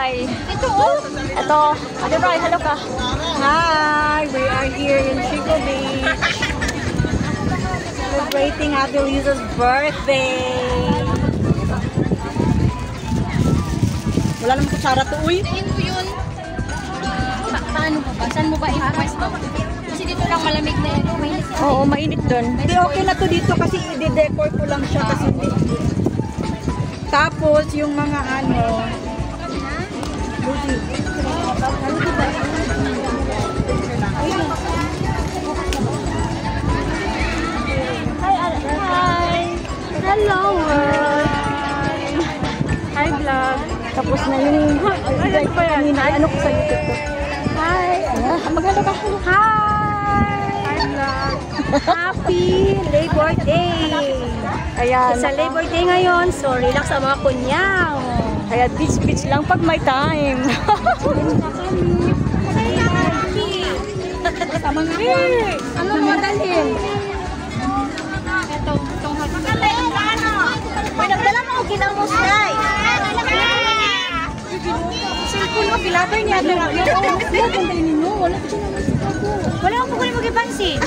Roy. Ito. Ate Roy, hello ka. Hi, we are here in Chico Beach. Celebrating Ate Liza's birthday. Wala namang kutsara to, uy. Tingin ko yun. Paano mo ba? Saan mo ba i-request to? Kasi dito lang malamig na yun. Mainit. Oo, mainit doon. Hindi, okay na to dito kasi i-decor ko lang siya kasi tapos yung mga ano. Hi! Hello world! Hi vlog! Tapos na yung ano ko sa YouTube ko. Hi! Mag-hello ka! Hi vlog! Happy Labor Day! Ayan. Sa Labor Day ngayon, so relax ang mga kunyaw. Kaya beach lang pag may time. Tama nga po. Ano mo dalhin? Itong hot. May nagdala mo ako ginamos na. Cellphone mo, pilater niya. Wala akong pagkulit mag-ipansin.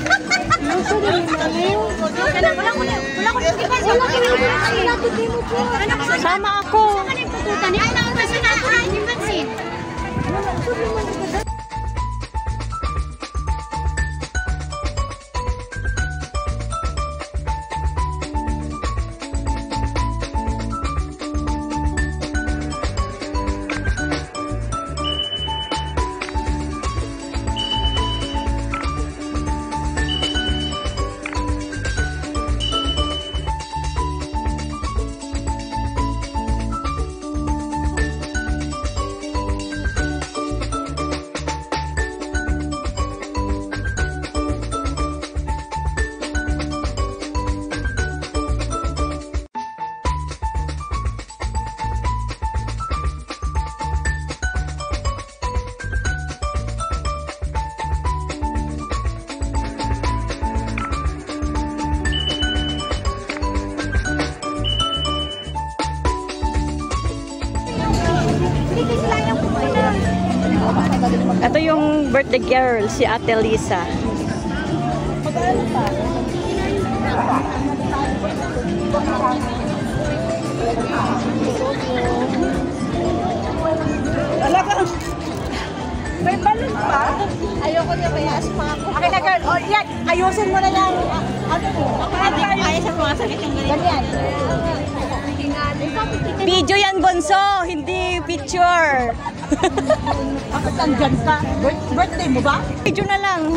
Sama ako. Ito yung birthday girl, si Ate Liza. Talaga. May balon pa? Ayoko niya, may asma ako. Okay na girl, oh, yan, ayusin mo na yan. Ano mo? Hindi ko kaya sa mga sakit yung ganyan. Video yan, Bonso, hindi picture. Bakit nandyan ka? Birthday mo ba? Video na lang.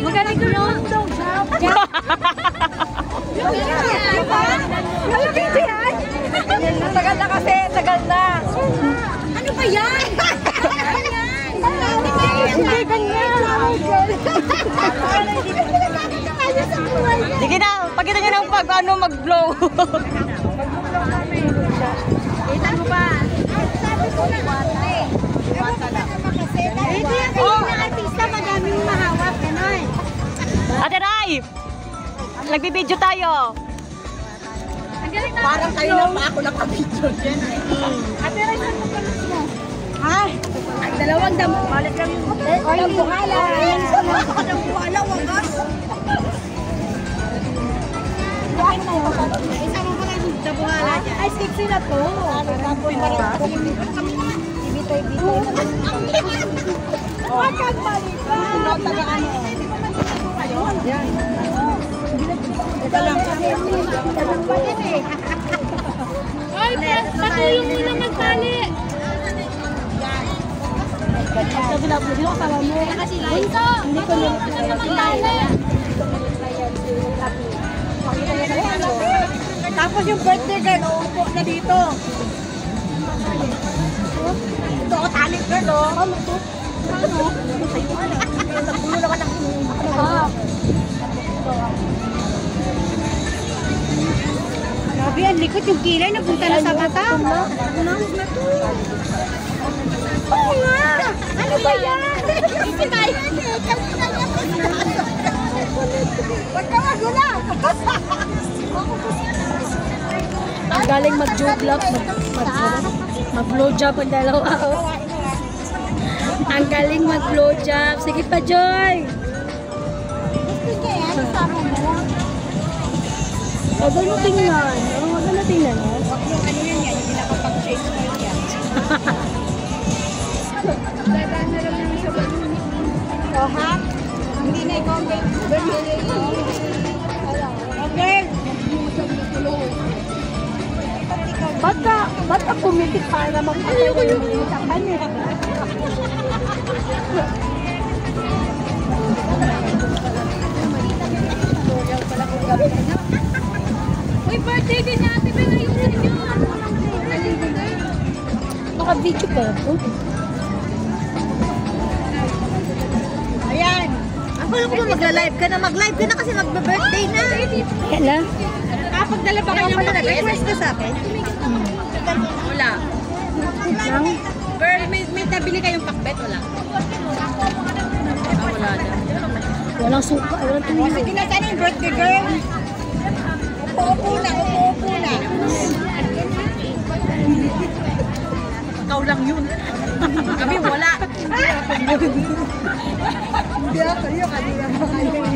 Magaling ko yun. Tagal na kasi, tagal na. Ano ba yan? Hindi ganyan. Sige na, pakita nyo ng pag ano mag-blow. Kita mo ba? Sabi ko na ito yung feeling na artista, madaming mahawak, gano'n. Ate Rai, nagbibideo tayo. Parang kayo lang pa ako nakabidyo dyan. Ate Rai, saan mo palos mo? Ay, dalawang damo. Malit lang yung dambuhala. Dambuhala, wagas. Isa mo ba yung dabuhala dyan? Ay, sexy na to. Tapos parang ibitay-bitay naman. Wag balik ka. Taga-ano. Yan. Ito lang. Ay, patulong mo na magtali. Sabi na po, di ko kala mo. Kasi Liza, patulong mo na magtali. Tapos yung birthday girl, uupo na dito. Ito, tali girl, oh. Ano to? Ano? Nagpulo naman ang Grabe, ang likot yung kilay, napunta na sa mata. Nangis na to. Oo nga! Ano ba yan? Hindi tayo. Huwag ka magulang! Ang galing mag-joblog, mag-blowjob ang dalawa. Ang galing mag-blowjob. Sige pa, Joy! Huwag mo tingnan. Huwag mo tingnan. Huwag mo ano yan yan, hindi nakapag-change mo yan. Oh, ha? Hindi na ikaw ang Ba't ka pumitik para magpapay yung sa kanya? Uy, birthday din niya, ate. Pero ayusin niyo. Naka-video pa ako. Ayan. Ako lang ko magla-live ka na. Mag-live ka na kasi magbe-birthday na. Kala? Kapag dala ba kayo ng request ka sa akin? Wala. Lang? Girl, may nabili kayong pakbet? Wala. Wala na. Walang suka. Walang O, tuyo. sige na, sana yung birthday girl. Upo-upo na, upo-upo na. Ikaw lang yun. Kami wala. Hindi ako yun, kanina mo kayo.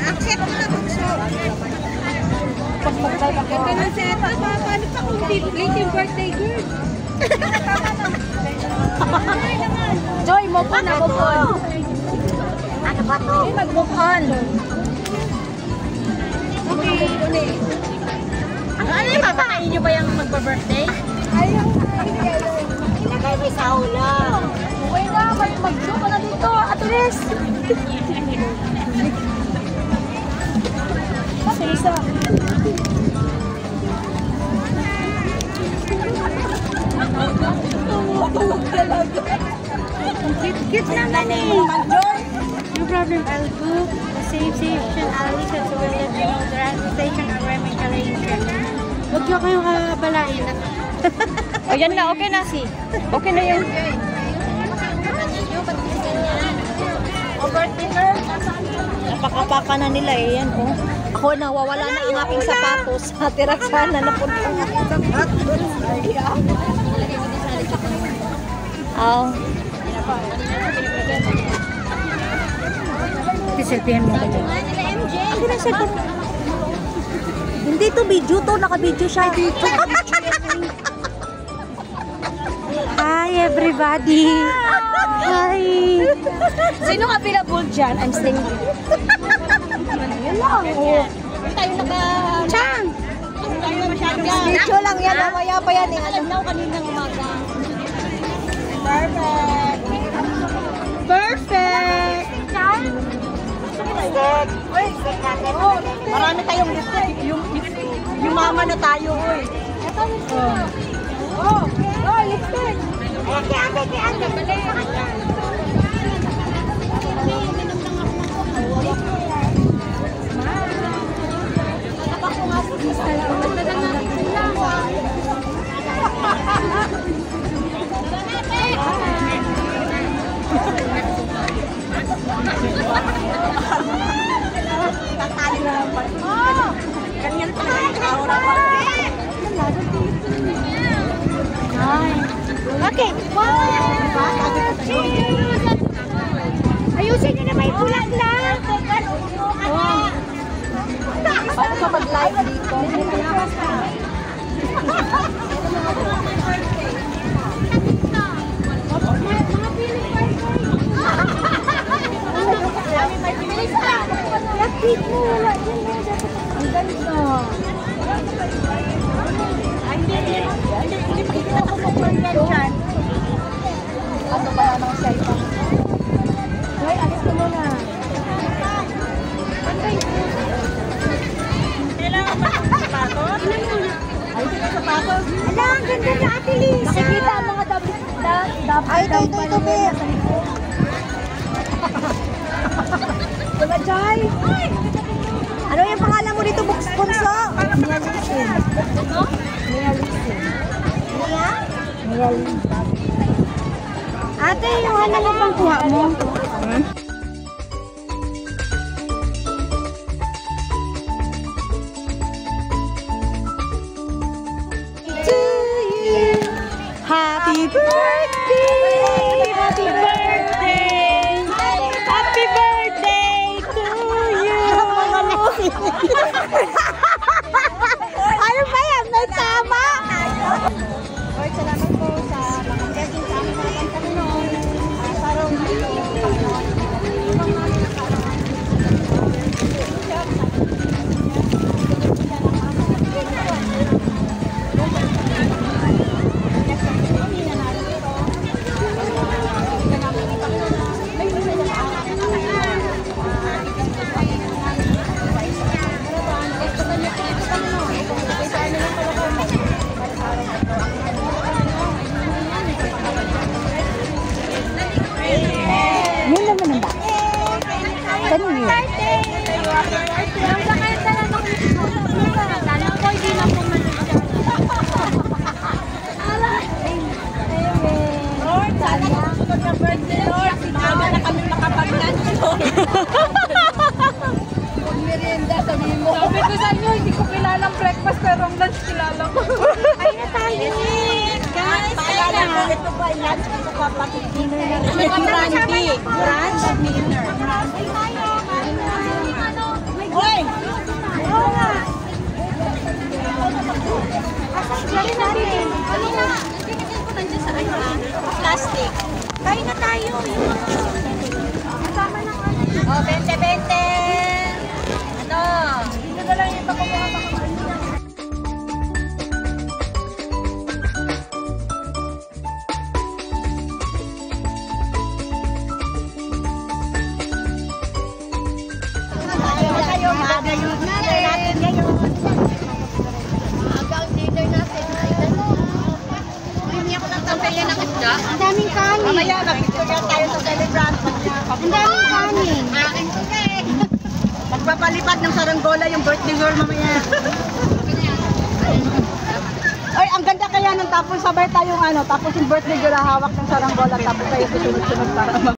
Accept mo na bunso. Ganda na siya. Paano pa kung late yung birthday girl? Joy, move on na, move on. Ano ba to? Mag-move on. Ano yung papakain nyo ba yung magpa-birthday? Ayaw. Ilagay mo sa ulo. Okay na, mag-show ka na dito, Atulis. Isa. Cute naman eh. No problem, I'll book the same station alley so will let you know the transportation and remaining arrangement. Huwag niyo kayong kabalain. O yan na, okay na. Okay na yun. Napakapaka na nila eh, yan oh. Ako nawawala na ang aking sapatos. Natira sana napunta ang aking sapatos. Oh. Tisilpihan mo ka dyan. Hindi na siya to. Hindi to video to, naka-video siya. Hi everybody! Hi! Sino available dyan? I'm single. Yan lang. Oh. Tayo naka... Chang! Tayo masyado Video lang yan, mamaya pa yan eh. Ano? Now kaninang umaga. Perfect. Perfect! Lipstick natin. Oh, marami tayong lipstick. Yung mama na tayo, oy. Ito lipstick. Oh, lipstick. Ate. Ganyan pa rin. Okay. Ayusin nyo na may bulag lang. Paano ka mag-live dito? Lapit mo, wala dyan mo. Ang ganda. Hindi makikita ko kung dyan. Ano ba ng cellphone? Hoy, alis ko muna. Kailangan ba ng sapatos? Ay, sino sapatos? Ala, ang ganda na Ate Liz. Nakikita ang mga Ay, ito, be. Diba, Jai? Ano yung pangalan mo dito, Bunso? Mia Lizin. Mia Lizin. Mia? Mia Lizin. Ate, yung ano mo pang kuha mo? birthday! Happy birthday! Happy birthday to you! Ano ba yan? May tama! Lord, salamat po sa mga blessing sa amin natin sa Panginoon. Sa araw na ito, Panginoon. Ibang namin ang kaarawan. Yun naman ang ba? Ganun yun. Lord, sana susunod na birthday, Lord. Sinaga na kami makapag-lunch. Merienda, sabihin mo. Sabi ko sa inyo, hindi ko kilalang breakfast pero ang lunch kilala ko. Ay na tayo. Guys, paalala ko, ito ba yung lunch ko sa kapatid dinner na rin. Brandy. Brunch dinner. Hoy! Oo nga. Plastic. Kain na tayo. Kasama ng ano. Oh, 20-20. Ano? Dito na lang yung pakukuha pa kumain niya. Tayo, magagayod natin ngayon. Hanggang dinner natin. Hindi ako nagtampay ng isda. Ang daming kanin. Mamaya, mag-picture tayo sa celebrant. Ang daming kanin. Akin ko eh. Magpapalipad ng saranggola yung birthday girl mamaya. Ay, ang ganda kaya nung tapos sabay tayong ano, tapos yung birthday girl hawak ng saranggola tapos tayo susunod-sunod para